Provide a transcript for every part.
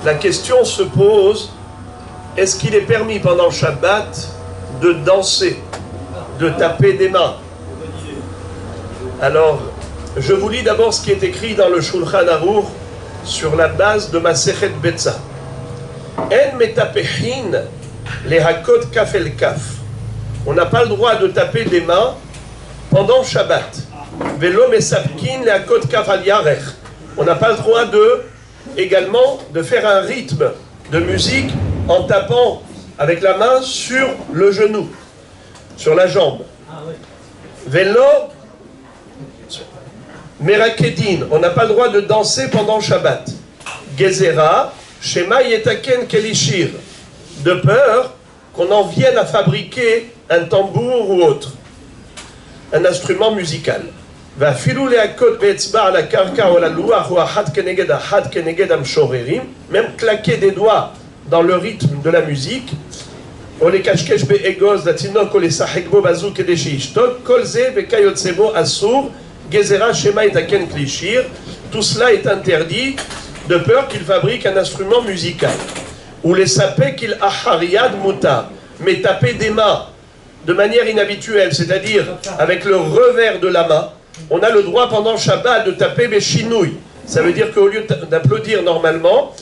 la question se pose, est-ce qu'il est permis pendant Shabbat de danser, de taper des mains? Alors, je vous lis d'abord ce qui est écrit dans le Shulchan Aruch sur la base de Masechet Betza. En metapehin les hakot kaf el kaf. On n'a pas le droit de taper des mains pendant Shabbat. Velo mesapkin les hakot kaf al yarech. On n'a pas le droit également de faire un rythme de musique en tapant avec la main sur le genou, sur la jambe. Velo merakedin, on n'a pas le droit de danser pendant Shabbat. Gezera, shema yetaken kelishir, de peur qu'on en vienne à fabriquer un tambour ou autre, un instrument musical. Même claquer des doigts dans le rythme de la musique, tout cela est interdit de peur qu'il fabrique un instrument musical. Ou les sapé qu'il ahariad muta, mais taper des mains de manière inhabituelle, c'est-à-dire avec le revers de la main. On a le droit pendant Shabbat de taper beshinouï. Ça veut dire qu'au lieu d'applaudir normalement,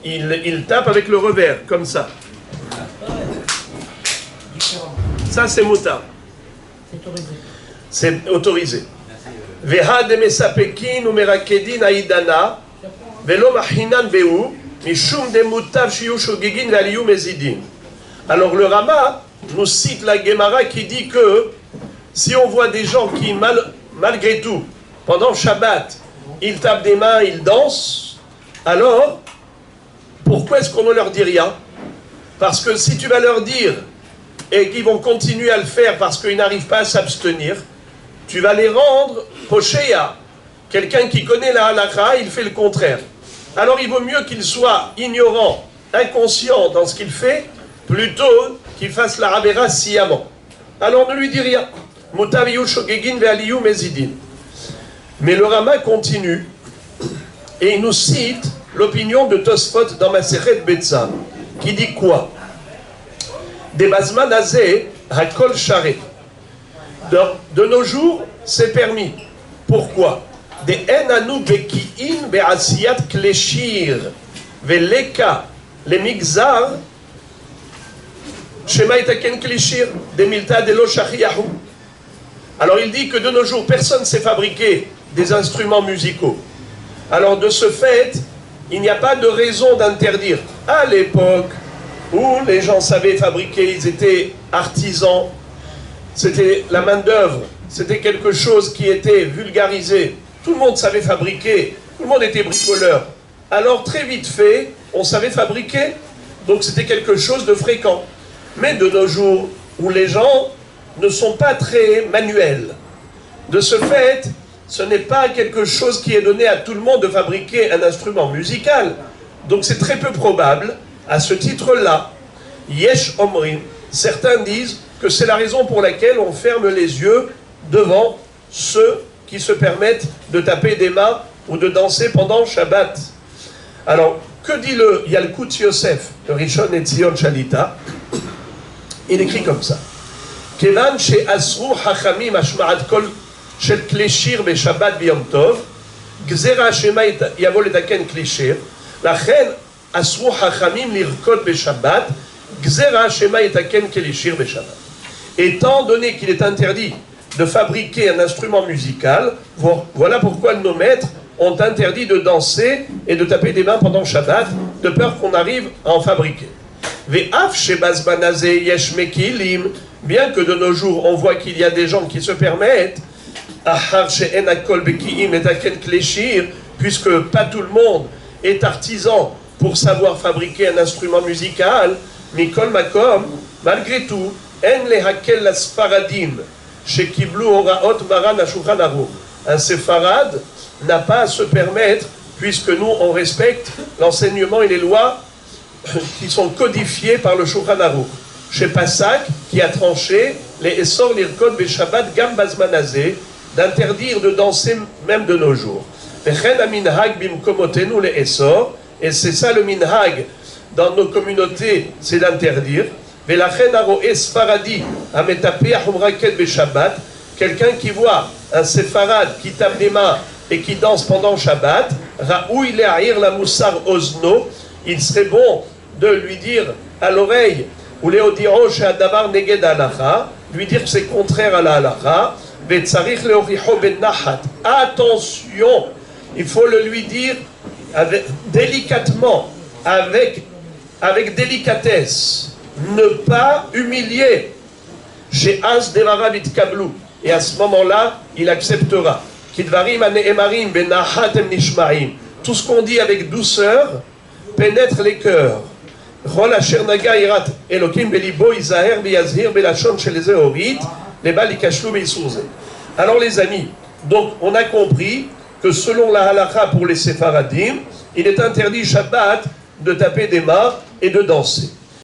il tape avec le revers, comme ça. Ça, c'est muta. C'est autorisé. Veha de mesapekin ou merakedin aidana, velo machinan beu, mishum de mutav shiyu shogegin valiyu mezidin. Alors le Rama nous cite la Gemara qui dit que si on voit des gens qui, malgré tout, pendant Shabbat, ils tapent des mains, ils dansent, alors pourquoi est-ce qu'on ne leur dit rien? Parce que si tu vas leur dire et qu'ils vont continuer à le faire parce qu'ils n'arrivent pas à s'abstenir, tu vas les rendre poshéa. Quelqu'un qui connaît la halakha, il fait le contraire. Alors il vaut mieux qu'il soit ignorant, inconscient dans ce qu'il fait, plutôt qu'il fasse la rabera sciemment. Alors ne lui dis rien. Mais le Rama continue et il nous cite l'opinion de Tosfot dans Masechet Betza, qui dit quoi? De Bazman Azeh Hakol Share. De nos jours, c'est permis. Pourquoi? De enanu beki'in be'asiyat kleshir veleka le migzar shema itaken kleshir de milta de lo shachiyahu. Alors il dit que de nos jours, personne ne sait fabriquer des instruments musicaux. Alors de ce fait, il n'y a pas de raison d'interdire. À l'époque où les gens savaient fabriquer, ils étaient artisans, c'était la main-d'œuvre, c'était quelque chose qui était vulgarisé. Tout le monde savait fabriquer, tout le monde était bricoleur. Alors très vite fait, on savait fabriquer, donc c'était quelque chose de fréquent. Mais de nos jours, où les gens ne sont pas très manuels, de ce fait, ce n'est pas quelque chose qui est donné à tout le monde de fabriquer un instrument musical. Donc c'est très peu probable, à ce titre-là, Yesh Omrim, certains disent que c'est la raison pour laquelle on ferme les yeux devant ceux qui se permettent de taper des mains ou de danser pendant Shabbat. Alors, que dit le Yalkut Yosef, le Rishon Etzion Shalita? Il écrit comme ça. Kevan she'asru hachamim hashma'at kol shel kleshir beShabbat biyom tov, gzera shema yavo letaken kleshir, lachen asru hachamim lirkot beShabbat, gzera shema yetaken kleshir beShabbat. Étant donné qu'il est interdit de fabriquer un instrument musical, voilà pourquoi nos maîtres ont interdit de danser et de taper des mains pendant Shabbat, de peur qu'on arrive à en fabriquer. Bien que de nos jours on voit qu'il y a des gens qui se permettent, puisque pas tout le monde est artisan pour savoir fabriquer un instrument musical, Mikol Makom, malgré tout, En lehakel la Sfaradim, shekiblu oraot maran ashulchan aruch. Un séfarade n'a pas à se permettre, puisque nous on respecte l'enseignement et les lois qui sont codifiées par le Shulchan Aruch. Chez Passak, qui a tranché les Essor l'Irkot Beshabbat Gam Bazmanazé, d'interdire de danser même de nos jours. Vechen aminhag bimkomotenu les Essor, Et c'est ça le minhag dans nos communautés, c'est d'interdire. Velachen haroe sfaradi ametapeach umraket beshabbat. Quelqu'un qui voit un séfarade qui tape des mains et qui danse pendant Shabbat, raoui le'ahir la moussar ozno, il serait bon de lui dire à l'oreille, ou leodiro she'adavar neged halacha, lui dire que c'est contraire à la halacha, ve'tzarich leoricho ben nachat. Attention, il faut le lui dire délicatement, avec délicatesse, ne pas humilier. Chez As Devarav Itkablou. Et à ce moment-là, il acceptera. Kidvarim ane'emarim benachatem nishmaim. Tout ce qu'on dit avec douceur pénètre les cœurs. Rol asher naga irat Elokim belibo izaher beyazhir belashon shel zehorit lebal ikashlu beisurze. Alors les amis, donc on a compris que selon la halakha pour les séfaradim, il est interdit Shabbat de taper des mains et de danser.